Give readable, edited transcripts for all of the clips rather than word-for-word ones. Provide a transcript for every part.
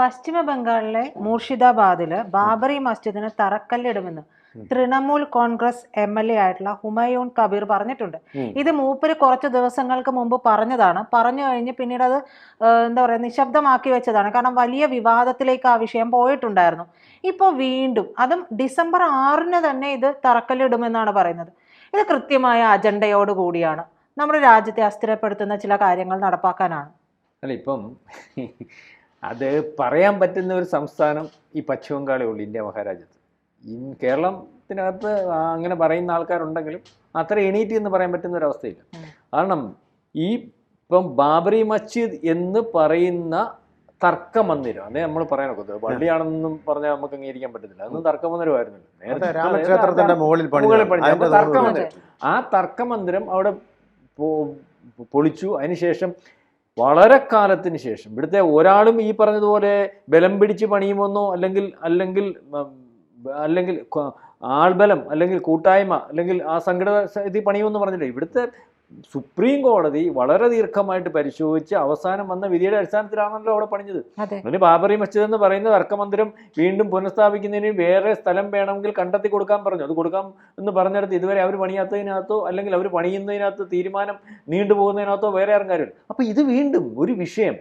പശ്ചിമ ബംഗാളിലെ മൂർഷിദാബാദില് ബാബറി മസ്ജിദിന് തറക്കല്ലിടുമെന്ന് തൃണമൂൽ കോൺഗ്രസ് MLA ആയിട്ടുള്ള ഹുമയൂൺ കബീർ പറഞ്ഞിട്ടുണ്ട്. ഇത് മൂപ്പര് കുറച്ച് ദിവസങ്ങൾക്ക് മുമ്പ് പറഞ്ഞതാണ്. പറഞ്ഞു കഴിഞ്ഞ് പിന്നീട് അത് എന്താ പറയുക നിശബ്ദമാക്കി വെച്ചതാണ്. കാരണം വലിയ വിവാദത്തിലേക്ക് ആ വിഷയം പോയിട്ടുണ്ടായിരുന്നു. ഇപ്പോൾ വീണ്ടും അതും ഡിസംബർ 6 തന്നെ ഇത് തറക്കല്ലിടുമെന്നാണ് പറയുന്നത്. ഇത് കൃത്യമായ അജണ്ടയോട് കൂടിയാണ് നമ്മുടെ രാജ്യത്തെ അസ്ഥിരപ്പെടുത്തുന്ന ചില കാര്യങ്ങൾ നടപ്പാക്കാനാണ്. അല്ല, ഇപ്പം അത് പറയാൻ പറ്റുന്ന ഒരു സംസ്ഥാനം ഈ പശ്ചിമ ബംഗാളേ ഉള്ളൂ ഇന്ത്യ മഹാരാജ്യത്ത്. കേരളത്തിനകത്ത് അങ്ങനെ പറയുന്ന ആൾക്കാരുണ്ടെങ്കിലും അത്ര എണീറ്റ് എന്ന് പറയാൻ പറ്റുന്ന ഒരു അവസ്ഥയില്ല. കാരണം ഈ ഇപ്പം ബാബറി മസ്ജിദ് എന്ന് പറയുന്ന തർക്കമന്ദിരം, അതേ നമ്മൾ പറയാനൊക്കെ പള്ളിയാണെന്നും പറഞ്ഞാൽ നമുക്ക് അംഗീകരിക്കാൻ പറ്റത്തില്ല. അതൊന്നും തർക്കമന്ദിരമായിരുന്നില്ല, രാമക്ഷേത്രത്തിന്റെ മുകളിൽ തർക്കമന്ദിരം. ആ തർക്കമന്ദിരം അവിടെ പൊളിച്ചു. അതിനുശേഷം വളരെ കാലത്തിന് ശേഷം ഇവിടുത്തെ ഒരാളും ഈ പറഞ്ഞതുപോലെ ബലം പിടിച്ച് പണിയുമെന്നോ അല്ലെങ്കിൽ ആൾബലം അല്ലെങ്കിൽ കൂട്ടായ്മ അല്ലെങ്കിൽ ആ സംഘടന ഇത് പണിയുമെന്ന് പറഞ്ഞില്ല. ഇവിടുത്തെ സുപ്രീം കോടതി വളരെ ദീർഘമായിട്ട് പരിശോധിച്ച് അവസാനം വന്ന വിധിയുടെ അടിസ്ഥാനത്തിലാണല്ലോ അവിടെ പണിഞ്ഞത്. അതിന് ബാബറി മസ്ജിദ് എന്ന് പറയുന്ന തർക്കമന്ദിരം വീണ്ടും പുനഃസ്ഥാപിക്കുന്നതിന് വേറെ സ്ഥലം വേണമെങ്കിൽ കണ്ടെത്തി കൊടുക്കാൻ പറഞ്ഞു. അത് കൊടുക്കാം എന്ന് പറഞ്ഞിടത്ത് ഇതുവരെ അവർ പണിയാത്തതിനകത്തോ അല്ലെങ്കിൽ അവർ പണിയുന്നതിനകത്ത് തീരുമാനം നീണ്ടുപോകുന്നതിനകത്തോ വേറെ ആരും കാര്യമില്ല. അപ്പം ഇത് വീണ്ടും ഒരു വിഷയം.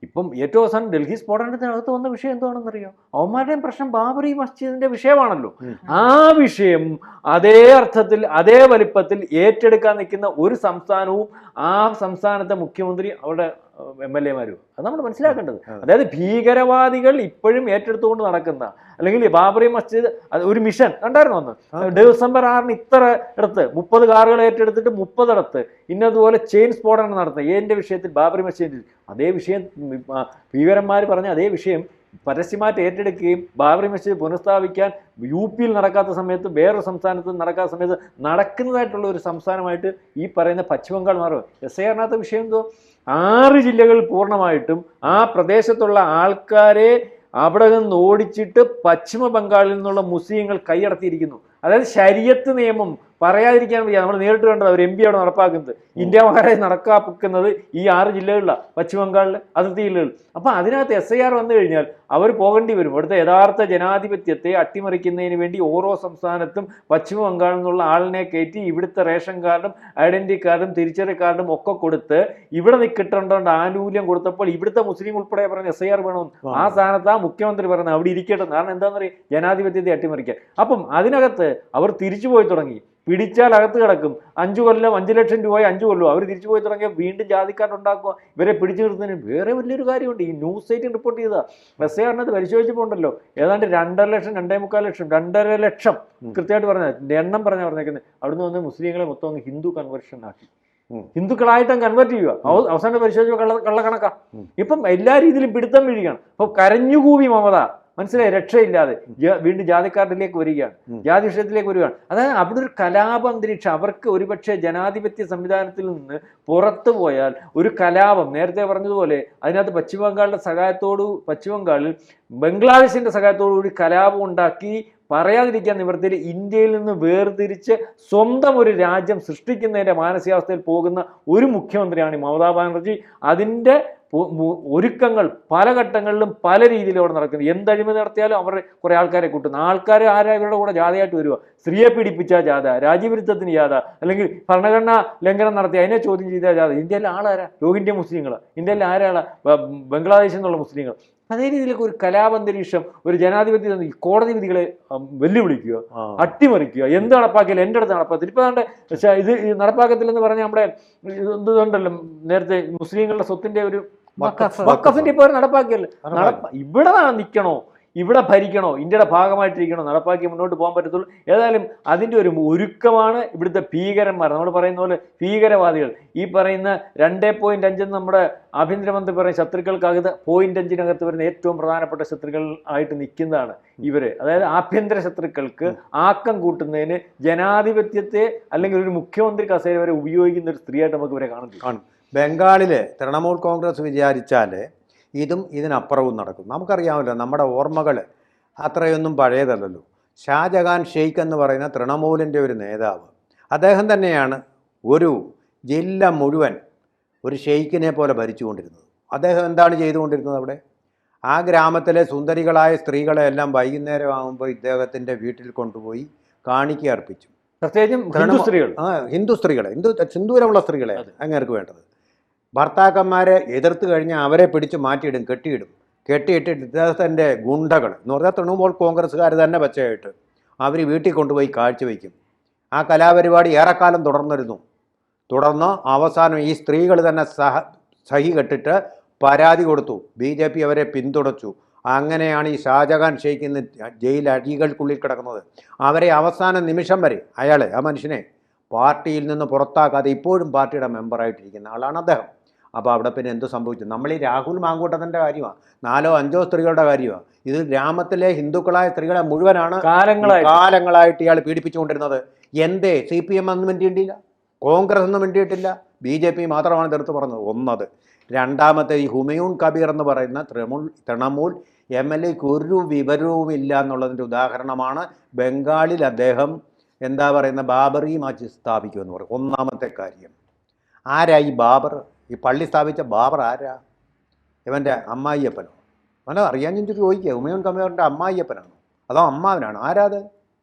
ഇപ്പം ഏറ്റവും അവസാനം ഡൽഹി സ്ഫോടനത്തിനകത്ത് വന്ന വിഷയം എന്താണെന്നറിയോ? അവന്മാരുടെയും പ്രശ്നം ബാബറി മസ്ജിദിന്റെ വിഷയമാണല്ലോ. ആ വിഷയം അതേ അർത്ഥത്തിൽ അതേ വലിപ്പത്തിൽ ഏറ്റെടുക്കാൻ നിൽക്കുന്ന ഒരു സംസ്ഥാനവും ആ സംസ്ഥാനത്തെ മുഖ്യമന്ത്രി അവരുടെ MLA-മാരും. അത് നമ്മൾ മനസ്സിലാക്കേണ്ടത്. അതായത് ഭീകരവാദികൾ ഇപ്പോഴും ഏറ്റെടുത്തുകൊണ്ട് നടക്കുന്ന അല്ലെങ്കിൽ ബാബറി മസ്ജിദ് ഒരു മിഷൻ കണ്ടായിരുന്നു അന്ന് ഡിസംബർ 6 ഇത്ര ഇടത്ത് 30 കാറുകൾ ഏറ്റെടുത്തിട്ട് 30 ഇടത്ത് ഇന്നതുപോലെ ചെയിൻ സ്ഫോടനം നടത്തുന്നത് ഏതിൻ്റെ വിഷയത്തിൽ? ബാബറി മസ്ജിദിൽ. അതേ വിഷയം ഭീകരന്മാർ പറഞ്ഞ അതേ വിഷയം പരസ്യമായിട്ട് ഏറ്റെടുക്കുകയും ബാബറി മസ്ജിദ് പുനഃസ്ഥാപിക്കാൻ UP നടക്കാത്ത സമയത്ത് വേറൊരു സംസ്ഥാനത്ത് നടക്കാത്ത സമയത്ത് നടക്കുന്നതായിട്ടുള്ള ഒരു സംസ്ഥാനമായിട്ട് ഈ പറയുന്ന പശ്ചിമ ബംഗാൾ മാറും. SIR-നകത്ത വിഷയം എന്തോ 6 ജില്ലകൾ പൂർണ്ണമായിട്ടും ആ പ്രദേശത്തുള്ള ആൾക്കാരെ അവിടെ നിന്ന് ഓടിച്ചിട്ട് പശ്ചിമ ബംഗാളിൽ നിന്നുള്ള മുസ്ലിങ്ങൾ കൈയടത്തിയിരിക്കുന്നു. അതായത് ശരീഅത്ത് നിയമം പറയാതിരിക്കാൻ വയ്യ. നമ്മൾ നേരിട്ട് കണ്ടത് അവർ MP അവിടെ നടപ്പാക്കുന്നത്. ഇന്ത്യ മഹാരാജ് നടപ്പാക്കുന്നത് ഈ 6 ജില്ലകളിലാണ്, പശ്ചിമ ബംഗാളിലെ അതിർത്തി ജില്ലകളിൽ. അപ്പം അതിനകത്ത് SIR വന്നു കഴിഞ്ഞാൽ അവർ പോകേണ്ടി വരും. ഇവിടുത്തെ യഥാർത്ഥ ജനാധിപത്യത്തെ അട്ടിമറിക്കുന്നതിന് വേണ്ടി ഓരോ സംസ്ഥാനത്തും പശ്ചിമ ബംഗാളിൽ നിന്നുള്ള ആളിനെ കയറ്റി ഇവിടുത്തെ റേഷൻ കാർഡും ഐഡന്റിറ്റി കാർഡും തിരിച്ചറിയൽ കാർഡും ഒക്കെ കൊടുത്ത് ഇവിടെ കിട്ടേണ്ട ആനുകൂല്യം കൊടുത്തപ്പോൾ ഇവിടുത്തെ മുസ്ലിം ഉൾപ്പെടെ പറഞ്ഞ SIR വേണമെന്ന്. ആ സ്ഥാനത്ത് ആ മുഖ്യമന്ത്രി പറയുന്നത് അവിടെ ഇരിക്കട്ടെ. കാരണം എന്താണെന്ന് പറയും, ജനാധിപത്യത്തെ അട്ടിമറിക്കാൻ. അപ്പം അതിനകത്ത് അവർ തിരിച്ചു പോയി തുടങ്ങി. പിടിച്ചാൽ അകത്ത് കിടക്കും. 5 കൊല്ലം 5 ലക്ഷം രൂപ 5 കൊല്ലം അവർ തിരിച്ചു പോയി തുടങ്ങിയാൽ വീണ്ടും ജാതിക്കാരുണ്ടാക്കുക. ഇവരെ പിടിച്ചു നിർത്തുന്നതിന് വേറെ വലിയൊരു കാര്യമുണ്ട്. ഈ ന്യൂസ് സൈറ്റിൽ റിപ്പോർട്ട് ചെയ്താൽ SIR-നകത്ത് പരിശോധിച്ചപ്പോൾ ഉണ്ടല്ലോ ഏതാണ്ട് 2.5 ലക്ഷം 2.25 ലക്ഷം 2.5 ലക്ഷം കൃത്യമായിട്ട് പറഞ്ഞത് എണ്ണം പറഞ്ഞേക്കുന്നത്. അവിടുന്ന് വന്ന് മുസ്ലിങ്ങളെ മൊത്തം ഹിന്ദു കൺവേർഷൻ ആക്കി. ഹിന്ദുക്കളായിട്ടും കൺവേർട്ട് ചെയ്യുക. അവസാനം പരിശോധിച്ചപ്പോൾ കള്ളക്കണക്കാ. ഇപ്പം എല്ലാ രീതിയിലും പിടുത്തം വീഴുകയാണ്. അപ്പൊ കരഞ്ഞുകൂവി മമത, മനസ്സിലായി, രക്ഷയില്ലാതെ വീണ്ടും ജാതിക്കാർഡിലേക്ക് വരികയാണ്, ജാതി വിഷയത്തിലേക്ക് വരികയാണ്. അതായത് അവിടെ ഒരു കലാപന്തരീക്ഷം. അവർക്ക് ഒരുപക്ഷെ ജനാധിപത്യ സംവിധാനത്തിൽ നിന്ന് പുറത്തു പോയാൽ ഒരു കലാപം, നേരത്തെ പറഞ്ഞതുപോലെ അതിനകത്ത് പശ്ചിമ ബംഗാളിൽ ബംഗ്ലാദേശിന്റെ സഹായത്തോടു കൂടി കലാപം ഉണ്ടാക്കി പറയാതിരിക്കാൻ നിവൃത്തിയിൽ ഇന്ത്യയിൽ നിന്ന് വേർതിരിച്ച് സ്വന്തം ഒരു രാജ്യം സൃഷ്ടിക്കുന്നതിൻ്റെ മാനസികാവസ്ഥയിൽ പോകുന്ന ഒരു മുഖ്യമന്ത്രിയാണ് മമതാ ബാനർജി. അതിൻ്റെ ഒരുക്കങ്ങൾ പല ഘട്ടങ്ങളിലും പല രീതിയിലും അവിടെ നടക്കുന്നത്. എന്തഴിമതി നടത്തിയാലും അവരുടെ കുറേ ആൾക്കാരെ കൂട്ടുന്നു. ആൾക്കാർ ആരാ ഇവരുടെ കൂടെ ജാഥയായിട്ട് വരിക? സ്ത്രീയെ പീഡിപ്പിച്ച ജാഥ, രാജ്യവിരുദ്ധത്തിന് ജാഥ, അല്ലെങ്കിൽ ഭരണഘടനാ ലംഘനം നടത്തി അതിനെ ചോദ്യം ചെയ്ത ജാഥ. ഇന്ത്യയിലെ ആളാരാ? രോഹിംഗ്യ മുസ്ലിങ്ങൾ. ഇന്ത്യയിലെ ആരാളാ? ബംഗ്ലാദേശിൽ നിന്നുള്ള മുസ്ലിങ്ങൾ. അതേ രീതിയിലൊക്കെ ഒരു കലാപന്തരീക്ഷം, ഒരു ജനാധിപത്യ കോടതി വിധികളെ വെല്ലുവിളിക്കുക, അട്ടിമറിക്കുക. എന്ത് നടപ്പാക്കിയാലും എൻ്റെ അടുത്ത് നടപ്പാക്കത്തില്ല. ഇപ്പം ഇത് നടപ്പാക്കത്തില്ലെന്ന് പറഞ്ഞാൽ നമ്മുടെ ഇതുണ്ടല്ലോ നേരത്തെ മുസ്ലിങ്ങളുടെ സ്വത്തിന്റെ ഒരു വഖഫിന്റെ ഇപ്പോൾ നടപ്പാക്കിയല്ലോ. ഇവിടെ നിൽക്കണോ, ഇവിടെ ഭരിക്കണോ, ഇന്ത്യയുടെ ഭാഗമായിട്ടിരിക്കണോ, നടപ്പാക്കി മുന്നോട്ട് പോകാൻ പറ്റത്തുള്ളൂ. ഏതായാലും അതിൻ്റെ ഒരു ഒരുക്കമാണ് ഇവിടുടെ ഭീകരന്മാർ. നമ്മൾ പറയുന്ന പോലെ ഭീകരവാദികൾ. ഈ പറയുന്ന 2.5 നമ്മുടെ ആഭ്യന്തരമന്ത്രി പറയുന്ന ശത്രുക്കൾക്കകത്ത് 0.5 വരുന്ന ഏറ്റവും പ്രധാനപ്പെട്ട ശത്രുക്കൾ ആയിട്ട് നിൽക്കുന്നതാണ് ഇവര്. അതായത് ആഭ്യന്തര ശത്രുക്കൾക്ക് ആക്കം കൂട്ടുന്നതിന് ജനാധിപത്യത്തെ അല്ലെങ്കിൽ ഒരു മുഖ്യമന്ത്രി കസേര വരെ ഉപയോഗിക്കുന്ന ഒരു സ്ത്രീയായിട്ട് നമുക്ക് ഇവരെ കാണും. ബംഗാളിൽ തൃണമൂൽ കോൺഗ്രസ് വിചാരിച്ചാൽ ഇതും ഇതിനപ്പുറവും നടക്കും. നമുക്കറിയാമല്ലോ, നമ്മുടെ ഓർമ്മകൾ അത്രയൊന്നും പഴയതല്ലല്ലോ. ഷാജഹാൻ ഷെയ്ഖ് എന്ന് പറയുന്ന തൃണമൂലിൻ്റെ ഒരു നേതാവ്, അദ്ദേഹം തന്നെയാണ് ഒരു ജില്ല മുഴുവൻ ഒരു ഷെയ്ഖിനെ പോലെ ഭരിച്ചുകൊണ്ടിരുന്നത്. അദ്ദേഹം എന്താണ് ചെയ്തുകൊണ്ടിരുന്നത്? അവിടെ ആ ഗ്രാമത്തിലെ സുന്ദരികളായ സ്ത്രീകളെ എല്ലാം വൈകുന്നേരം ആകുമ്പോൾ ഇദ്ദേഹത്തിൻ്റെ വീട്ടിൽ കൊണ്ടുപോയി കാണിക്ക അർപ്പിച്ചു. പ്രത്യേകിച്ചും ഹിന്ദു സ്ത്രീകൾ. ഹിന്ദു സ്ത്രീകളെ, സിന്ദൂരമുള്ള സ്ത്രീകളെ അങ്ങേർക്ക് വേണ്ടത്. ഭർത്താക്കന്മാരെ എതിർത്ത് കഴിഞ്ഞാൽ അവരെ പിടിച്ച് മാറ്റിയിടും, കെട്ടിയിട്ടിട്ട് ഇദ്ദേഹത്തിൻ്റെ ഗുണ്ടകൾ എന്ന് പറഞ്ഞാൽ തൃണമൂൽ കോൺഗ്രസ്സുകാർ തന്നെ പച്ചയായിട്ട് അവർ വീട്ടിൽ കൊണ്ടുപോയി കാഴ്ചവെക്കും. ആ കലാപരിപാടി ഏറെക്കാലം തുടർന്ന് അവസാനം ഈ സ്ത്രീകൾ തന്നെ സഹി കെട്ടിട്ട് പരാതി കൊടുത്തു. BJP അവരെ പിന്തുണച്ചു. അങ്ങനെയാണ് ഈ ഷാജഹാൻ ഷെയ്ഖ് ഇന്ന് ജയിൽ അഴികൾക്കുള്ളിൽ കിടക്കുന്നത്. അവരെ അവസാന നിമിഷം വരെ ആ മനുഷ്യനെ പാർട്ടിയിൽ നിന്ന് പുറത്താക്കാതെ ഇപ്പോഴും പാർട്ടിയുടെ മെമ്പറായിട്ടിരിക്കുന്ന ആളാണ് അദ്ദേഹം. അപ്പോൾ അവിടെ പിന്നെ എന്ത് സംഭവിച്ചു? നമ്മൾ ഈ രാഹുൽ മാങ്കൂട്ടത്തിൻ്റെ കാര്യമാണ്, 4-5 സ്ത്രീകളുടെ കാര്യമാണ്. ഇത് ഗ്രാമത്തിലെ ഹിന്ദുക്കളായ സ്ത്രീകളെ മുഴുവനാണ് കാലങ്ങളായിട്ട് ഇയാൾ പീഡിപ്പിച്ചുകൊണ്ടിരുന്നത്. എന്തേ CPM ഒന്നും വേണ്ടിയിട്ടില്ല, കോൺഗ്രസ് ഒന്നും വേണ്ടിയിട്ടില്ല, BJP മാത്രമാണ് തീർത്ത് പറഞ്ഞത്. ഒന്നത്. രണ്ടാമത്തെ ഈ ഹുമയൂൺ കബീർ എന്ന് പറയുന്ന തൃണമൂൽ MLA ഒരു വിവരവുമില്ല എന്നുള്ളതിൻ്റെ ഉദാഹരണമാണ്. ബംഗാളിൽ അദ്ദേഹം ബാബറി മസ്ജിദ് സ്ഥാപിക്കുമെന്ന് പറയും. ഒന്നാമത്തെ കാര്യം. ആരാ ഈ ബാബർ? ഈ പള്ളി സ്ഥാപിച്ച ബാബർ ആരാ? ഇവൻ്റെ അമ്മായിയപ്പനോ? അവനെ അറിയാൻ ചെന്നിട്ട് ചോദിക്കുക, ഹുമയൂൺ കബീറിൻ്റെ അമ്മായിയപ്പനാണോ അതോ അമ്മാവനാണോ? ആരാത്?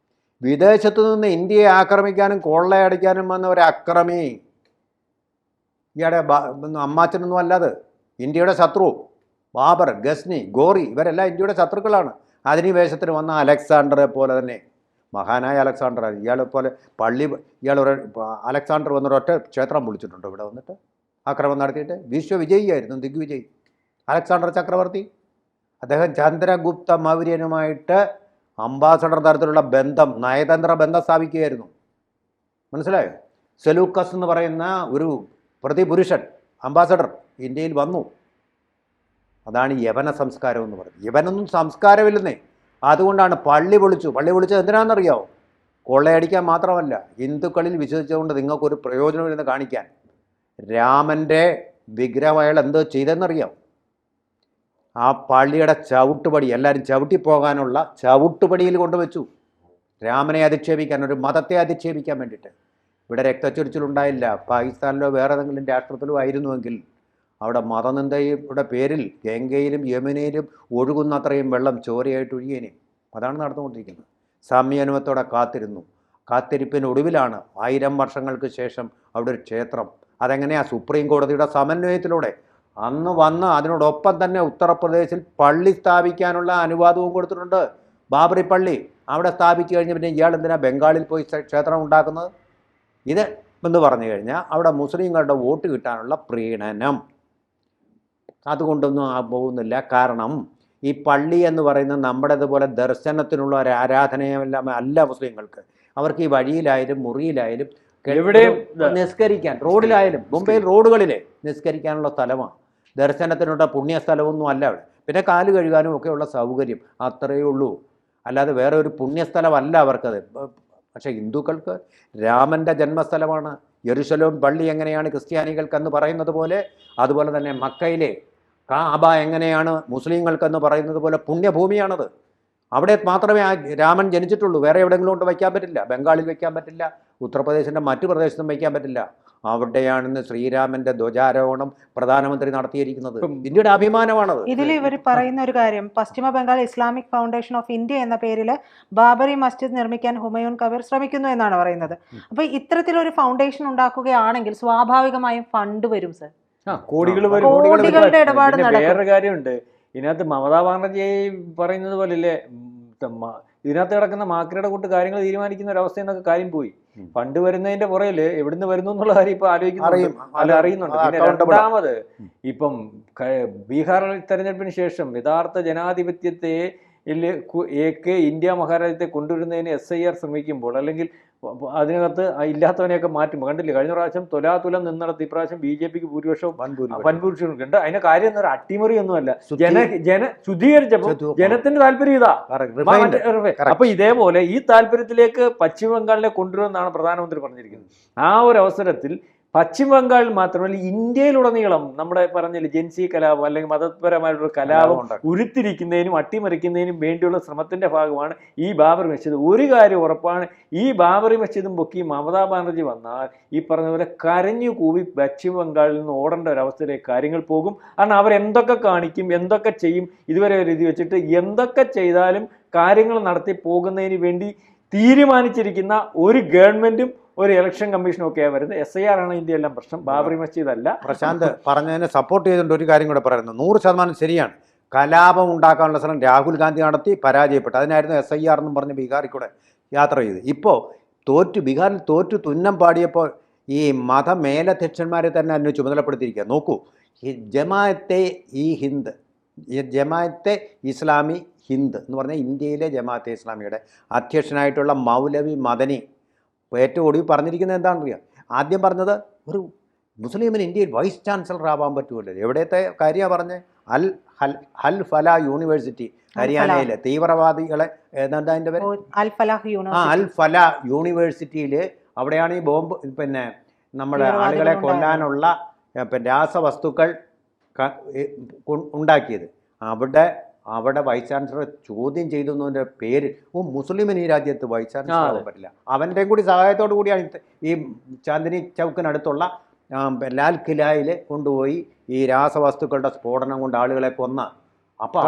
വിദേശത്തു നിന്ന് ഇന്ത്യയെ ആക്രമിക്കാനും കൊള്ളയടിക്കാനും വന്ന ഒരു അക്രമി. ഇയാളുടെ അമ്മാച്ചനൊന്നും അല്ലാതെ ഇന്ത്യയുടെ ശത്രു ബാബർ, ഗസ്നി, ഗോറി ഇവരെല്ലാം ഇന്ത്യയുടെ ശത്രുക്കളാണ്. അധിനിവേശത്തിന് വന്ന അലക്സാണ്ടറെ പോലെ തന്നെ, മഹാനായ അലക്സാണ്ടർ, ഇയാളെ പോലെ അലക്സാണ്ടർ വന്നൊരൊറ്റ ക്ഷേത്രം വിളിച്ചിട്ടുണ്ട് ഇവിടെ വന്നിട്ട് ആക്രമണം നടത്തിയിട്ട്. വിശ്വവിജയിയായിരുന്നു, ദിഗ്വിജയ് അലക്സാണ്ടർ ചക്രവർത്തി. അദ്ദേഹം ചന്ദ്രഗുപ്ത മൗര്യനുമായിട്ട് അംബാസഡർ തരത്തിലുള്ള ബന്ധം, നയതന്ത്ര ബന്ധം സ്ഥാപിക്കുകയായിരുന്നു. മനസ്സിലായോ? സെലൂക്കസ് എന്ന് പറയുന്ന ഒരു പ്രതിപുരുഷൻ അംബാസഡർ ഇന്ത്യയിൽ വന്നു. അതാണ് യവന സംസ്കാരം എന്ന് പറയുന്നത്. യവനൊന്നും സംസ്കാരമില്ലെന്നേ. അതുകൊണ്ടാണ് പള്ളി പൊളിച്ചത് എന്തിനാണെന്നറിയാമോ? കൊള്ളയടിക്കാൻ മാത്രമല്ല, ഹിന്ദുക്കളിൽ വിശ്വസിച്ചുകൊണ്ട് നിങ്ങൾക്കൊരു പ്രയോജനമില്ലെന്ന് കാണിക്കാൻ. രാമൻ്റെ വിഗ്രഹം അയാൾ എന്തോ ചെയ്തെന്നറിയാം? ആ പള്ളിയുടെ ചവിട്ടുപടി, എല്ലാവരും ചവിട്ടിപ്പോകാനുള്ള ചവിട്ടുപടിയിൽ കൊണ്ടുവച്ചു. രാമനെ അധിക്ഷേപിക്കാൻ, ഒരു മതത്തെ അധിക്ഷേപിക്കാൻ വേണ്ടിയിട്ട്. ഇവിടെ രക്തച്ചൊരിച്ചിലുണ്ടായില്ല. പാകിസ്ഥാനിലോ വേറെ ഏതെങ്കിലും രാഷ്ട്രത്തിലോ ആയിരുന്നുവെങ്കിൽ അവിടെ മതനിന്ദയുടെ പേരിൽ ഗംഗയിലും യമുനയിലും ഒഴുകുന്നത്രയും വെള്ളം ചോരയായിട്ട് ഒഴുകിയേനെ. അതാണ് നടന്നുകൊണ്ടിരിക്കുന്നത്. സംയമനത്തോടെ കാത്തിരിപ്പിനൊടുവിലാണ് 1000 വർഷങ്ങൾക്ക് ശേഷം അവിടെ ഒരു ക്ഷേത്രം. അതെങ്ങനെയാണ്? സുപ്രീം കോടതിയുടെ സമന്വയത്തിലൂടെ അന്ന് വന്ന് അതിനോടൊപ്പം തന്നെ ഉത്തർപ്രദേശിൽ പള്ളി സ്ഥാപിക്കാനുള്ള അനുവാദവും കൊടുത്തിട്ടുണ്ട്. ബാബറി പള്ളി അവിടെ സ്ഥാപിച്ചു കഴിഞ്ഞ് പിന്നെ ഇയാൾ എന്തിനാണ് ബംഗാളിൽ പോയി ക്ഷേത്രം ഉണ്ടാക്കുന്നത്? ഇത് എന്ന് പറഞ്ഞു കഴിഞ്ഞാൽ അവിടെ മുസ്ലിങ്ങളുടെ വോട്ട് കിട്ടാനുള്ള പ്രീണനം. അതുകൊണ്ടൊന്നും പോകുന്നില്ല. കാരണം ഈ പള്ളി എന്ന് പറയുന്നത് നമ്മുടേതുപോലെ ദർശനത്തിനുള്ള ഒരു ആരാധനയെല്ലാം അല്ല മുസ്ലിങ്ങൾക്ക്. അവർക്ക് ഈ വഴിയിലായാലും മുറിയിലായാലും എവിടെയും നിസ്കരിക്കാൻ, റോഡിലായാലും മുംബൈയിൽ റോഡുകളിൽ നിസ്കരിക്കാനുള്ള സ്ഥലമാണ്. ദർശനത്തിനുള്ള പുണ്യസ്ഥലമൊന്നും അല്ല അവിടെ. പിന്നെ കാല് കഴുകാനും ഒക്കെയുള്ള സൗകര്യം അത്രയേ ഉള്ളൂ. അല്ലാതെ വേറെ ഒരു പുണ്യസ്ഥലമല്ല അവർക്കത്. പക്ഷേ ഹിന്ദുക്കൾക്ക് രാമൻ്റെ ജന്മസ്ഥലമാണ്. യെരുശലേം പള്ളി എങ്ങനെയാണ് ക്രിസ്ത്യാനികൾക്കെന്ന് പറയുന്നത് പോലെ, അതുപോലെ തന്നെ മക്കയിലെ കാബ എങ്ങനെയാണ് മുസ്ലിങ്ങൾക്കെന്ന് പറയുന്നത് പോലെ പുണ്യഭൂമിയാണത്. അവിടെ മാത്രമേ ആ രാമൻ ജനിച്ചിട്ടുള്ളൂ. വേറെ എവിടെയെങ്കിലും കൊണ്ട് വയ്ക്കാൻ പറ്റില്ല. ബംഗാളിൽ വയ്ക്കാൻ പറ്റില്ല, ഉത്തർപ്രദേശിൻ്റെ മറ്റു പ്രദേശത്തും വയ്ക്കാൻ പറ്റില്ല. അവിടെയാണെന്ന് ശ്രീരാമന്റെ ധ്വജാരോഹണം പ്രധാനമന്ത്രി നടത്തിയിരിക്കുന്നത്. ഇന്ത്യയുടെ അഭിമാനമാണത്. ഇതിൽ ഇവർ പറയുന്ന ഒരു കാര്യം, പശ്ചിമ Bengal Islamic foundation of India എന്ന പേരിൽ ബാബറി മസ്ജിദ് നിർമ്മിക്കാൻ ഹുമയൂൺ കബീർ ശ്രമിക്കുന്നു എന്നാണ് പറയുന്നത്. അപ്പൊ ഇത്തരത്തിലൊരു ഫൗണ്ടേഷൻ ഉണ്ടാക്കുകയാണെങ്കിൽ സ്വാഭാവികമായും ഫണ്ട് വരും സർ. കോടികളുടെ ഇടപാട് നടക്കും. വേറൊരു കാര്യമുണ്ട് ഇതിനകത്ത്. മമതാ ബാനർജി പറയുന്നത് പോലെയല്ലേ, ഇതിനകത്ത് കിടക്കുന്ന മാക്രിയുടെ കൂട്ട് കാര്യങ്ങൾ തീരുമാനിക്കുന്ന ഒരു അവസ്ഥ എന്നൊക്കെ കാര്യം പോയി. ഫണ്ട് വരുന്നതിന്റെ പുറകില് എവിടുന്ന് വരുന്നു എന്നുള്ള കാര്യം ഇപ്പൊ അറിയുന്നുണ്ട്. പിന്നെ രണ്ടാമത് ഇപ്പം ബീഹാർ തെരഞ്ഞെടുപ്പിന് ശേഷം യഥാർത്ഥ ജനാധിപത്യത്തെ ഇന്ത്യ മഹാരാജ്യത്തെ കൊണ്ടുവരുന്നതിന് SIR ശ്രമിക്കുമ്പോൾ, അല്ലെങ്കിൽ അതിനകത്ത് ഇല്ലാത്തവനെയൊക്കെ മാറ്റുമ്പോൾ കണ്ടില്ലേ, കഴിഞ്ഞ പ്രാവശ്യം തുലാതുലം നിന്നിടത്ത് ഇപ്രാവശ്യം BJPക്ക് വൻഭൂരിപക്ഷം ഉണ്ട്. അതിന്റെ കാര്യം എന്താ, അട്ടിമറി ഒന്നുമല്ല, ശുദ്ധീകരിച്ചപ്പോ ജനത്തിന്റെ താല്പര്യം ഇതാ. അപ്പൊ ഇതേപോലെ ഈ താല്പര്യത്തിലേക്ക് പശ്ചിമ ബംഗാളിനെ കൊണ്ടുവരുമെന്നാണ് പ്രധാനമന്ത്രി പറഞ്ഞിരിക്കുന്നത്. ആ ഒരു അവസരത്തിൽ പശ്ചിമ ബംഗാളിൽ മാത്രമല്ല ഇന്ത്യയിലുടനീളം നമ്മുടെ പറഞ്ഞില്ല ജൻസി കലാപം അല്ലെങ്കിൽ മതപരമായിട്ടുള്ള കലാപം ഉരുത്തിരിക്കുന്നതിനും അട്ടിമറിക്കുന്നതിനും വേണ്ടിയുള്ള ശ്രമത്തിന്റെ ഭാഗമാണ് ഈ ബാബറി മസ്ജിദ്. ഒരു കാര്യം ഉറപ്പാണ്, ഈ ബാബറി മസ്ജിദും പൊക്കി മമതാ ബാനർജി വന്നാൽ ഈ പറഞ്ഞ പോലെ കരഞ്ഞു കൂവി പശ്ചിമ ബംഗാളിൽ നിന്ന് ഓടേണ്ട ഒരവസ്ഥയിലേക്ക് കാര്യങ്ങൾ പോകും. കാരണം അവരെന്തൊക്കെ കാണിക്കും, എന്തൊക്കെ ചെയ്യും, ഇതുവരെ ഒരു രീതി വെച്ചിട്ട് എന്തൊക്കെ ചെയ്താലും കാര്യങ്ങൾ നടത്തി പോകുന്നതിന് വേണ്ടി തീരുമാനിച്ചിരിക്കുന്ന ഒരു ഗവൺമെന്റും ഒരു ഇലക്ഷൻ കമ്മീഷനും ഒക്കെയാണ് വരുന്നത്. SIR ആണ് ഇതിന്റെ എല്ലാം പ്രശ്നം, ബാബറി മസ്ജിദ് അല്ല. പ്രശാന്ത് പറഞ്ഞതിനെ സപ്പോർട്ട് ചെയ്തുകൊണ്ട് ഒരു കാര്യം കൂടെ പറയുന്നു, 100% ശരിയാണ്. കലാപം ഉണ്ടാക്കാനുള്ള ശ്രമം രാഹുൽ ഗാന്ധി നടത്തി, പരാജയപ്പെട്ടു. അതിനായിരുന്നു SIR എന്നും പറഞ്ഞ് ബീഹാറിൽ കൂടെ യാത്ര ചെയ്ത്. ഇപ്പോൾ ബീഹാറിൽ തോറ്റു തുന്നം പാടിയപ്പോൾ ഈ മതമേലധ്യക്ഷന്മാരെ തന്നെ അതിന് ചുമതലപ്പെടുത്തിയിരിക്കുക. നോക്കൂ, ഈ ജമാഅത്തെ ഇസ്ലാമി ഹിന്ദ് എന്ന് പറഞ്ഞാൽ ഇന്ത്യയിലെ ജമാഅത്തെ ഇസ്ലാമിയുടെ അധ്യക്ഷനായിട്ടുള്ള മൗലവി മദനി ഏറ്റവും ഒടുവിൽ പറഞ്ഞിരിക്കുന്നത് എന്താണെന്നറിയാം? ആദ്യം പറഞ്ഞത് ഒരു മുസ്ലിമിന് ഇന്ത്യയിൽ വൈസ് ചാൻസലർ ആവാൻ പറ്റുമല്ലോ. എവിടത്തെ കാര്യമാണ് പറഞ്ഞത്? അൽ ഫലാ യൂണിവേഴ്സിറ്റി, ഹരിയാനയിലെ തീവ്രവാദികളെ എന്താ അതിൻ്റെ പേര്? അൽ ഫലാ യൂണിവേഴ്സിറ്റിയിൽ അവിടെയാണ് ഈ ബോംബ് നമ്മുടെ ആളുകളെ കൊല്ലാനുള്ള രാസവസ്തുക്കൾ ഉണ്ടാക്കിയത്. അവിടെ വൈസ് ചാൻസലർ ചോദ്യം ചെയ്തു എന്നതിൻ്റെ പേര് മുസ്ലിമിന് ഈ രാജ്യത്ത് വൈസ് ചാൻസലർ ആവാൻ പറ്റില്ല. അവൻ്റെ കൂടി സഹായത്തോടു കൂടിയാണ് ഈ ചാന്ദിനി ചൗക്കിനടുത്തുള്ള ലാൽ കിലായിൽ കൊണ്ടുപോയി ഈ രാസവസ്തുക്കളുടെ സ്ഫോടനം കൊണ്ട് ആളുകളെ കൊന്ന. അപ്പോൾ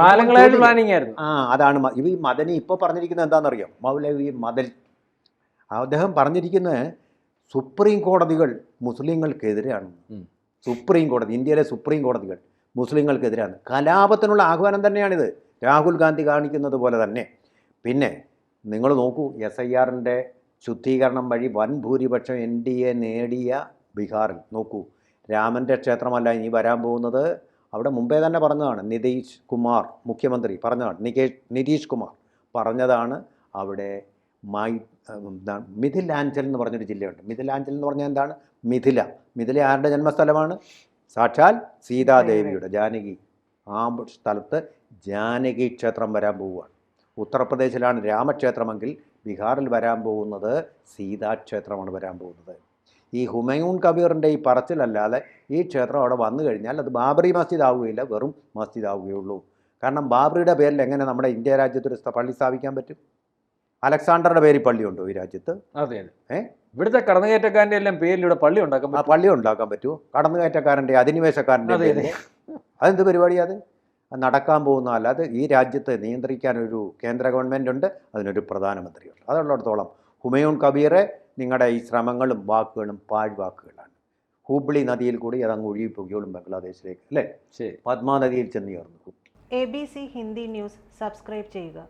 അതാണ് ഈ മദനി ഇപ്പോൾ പറഞ്ഞിരിക്കുന്നത് എന്താണെന്നറിയാം? മൗലവി മദനി അദ്ദേഹം പറഞ്ഞിരിക്കുന്നത് സുപ്രീം കോടതികൾ മുസ്ലിങ്ങൾക്കെതിരെയാണ്. ഇന്ത്യയിലെ സുപ്രീം കോടതികൾ മുസ്ലിങ്ങൾക്കെതിരാണ്. കലാപത്തിനുള്ള ആഹ്വാനം തന്നെയാണിത്, രാഹുൽ ഗാന്ധി കാണിക്കുന്നത് പോലെ തന്നെ. പിന്നെ നിങ്ങൾ നോക്കൂ, SIRൻ്റെ ശുദ്ധീകരണം വഴി വൻ ഭൂരിപക്ഷം NDA നേടിയ ബീഹാറിൽ നോക്കൂ, രാമൻ്റെ ക്ഷേത്രമല്ല ഇനി വരാൻ പോകുന്നത്. അവിടെ മുമ്പേ തന്നെ പറഞ്ഞതാണ്, മുഖ്യമന്ത്രി പറഞ്ഞതാണ്, നിതീഷ് കുമാർ പറഞ്ഞതാണ്. അവിടെ മിഥിലാഞ്ചൽ എന്ന് പറഞ്ഞൊരു ജില്ലയുണ്ട്. മിഥിലാഞ്ചൽ എന്ന് പറഞ്ഞാൽ എന്താണ്? മിഥില ആരുടെ ജന്മസ്ഥലമാണ്? സാക്ഷാൽ സീതാദേവിയുടെ, ജാനകി. ആ സ്ഥലത്ത് ജാനകി ക്ഷേത്രം വരാൻ പോവുകയാണ്. ഉത്തർപ്രദേശിലാണ് രാമക്ഷേത്രമെങ്കിൽ ബീഹാറിൽ വരാൻ പോകുന്നത് സീതാക്ഷേത്രമാണ് വരാൻ പോകുന്നത്. ഈ ഹുമയൂൺ കബീറിൻ്റെ ഈ പറച്ചിലല്ലാതെ ഈ ക്ഷേത്രം അവിടെ വന്നു കഴിഞ്ഞാൽ അത് ബാബറി മസ്ജിദ് ആവുകയില്ല, വെറും മസ്ജിദ് ആവുകയുള്ളൂ. കാരണം ബാബറിയുടെ പേരിൽ എങ്ങനെ നമ്മുടെ ഇന്ത്യ രാജ്യത്തൊരു പള്ളി സ്ഥാപിക്കാൻ പറ്റും? അലക്സാണ്ടറുടെ പേരിൽ പള്ളിയുണ്ടോ ഈ രാജ്യത്ത്? അതെ. ഇവിടുത്തെ കടന്നുകയറ്റക്കാരൻ്റെ എല്ലാം പേരിലൂടെ പള്ളി ഉണ്ടാക്കാൻ പറ്റുമോ? കടന്നുകയറ്റക്കാരൻ്റെ, അധിനിവേശക്കാരൻ്റെ പേരിൽ അതെന്ത് പരിപാടിയാണ്? അത് നടക്കാൻ പോകുന്ന. അല്ലാതെ ഈ രാജ്യത്ത് നിയന്ത്രിക്കാനൊരു കേന്ദ്ര ഗവൺമെൻറ് ഉണ്ട്, അതിനൊരു പ്രധാനമന്ത്രിയുണ്ട്. അതുള്ളിടത്തോളം ഹുമയൂൺ കബീറെ നിങ്ങളുടെ ഈ ശ്രമങ്ങളും വാക്കുകളും പാഴ്വാക്കുകളാണ്. ഹൂബ്ലി നദിയിൽ കൂടി അതങ്ങ് ഒഴുകിപ്പോകുകയുള്ളൂ ബംഗ്ലാദേശിലേക്ക്, അല്ലേ? പദ്മാ നദിയിൽ ചെന്ന് ചേർന്നു. ABC ഹിന്ദി ന്യൂസ് സബ്സ്ക്രൈബ് ചെയ്യുക.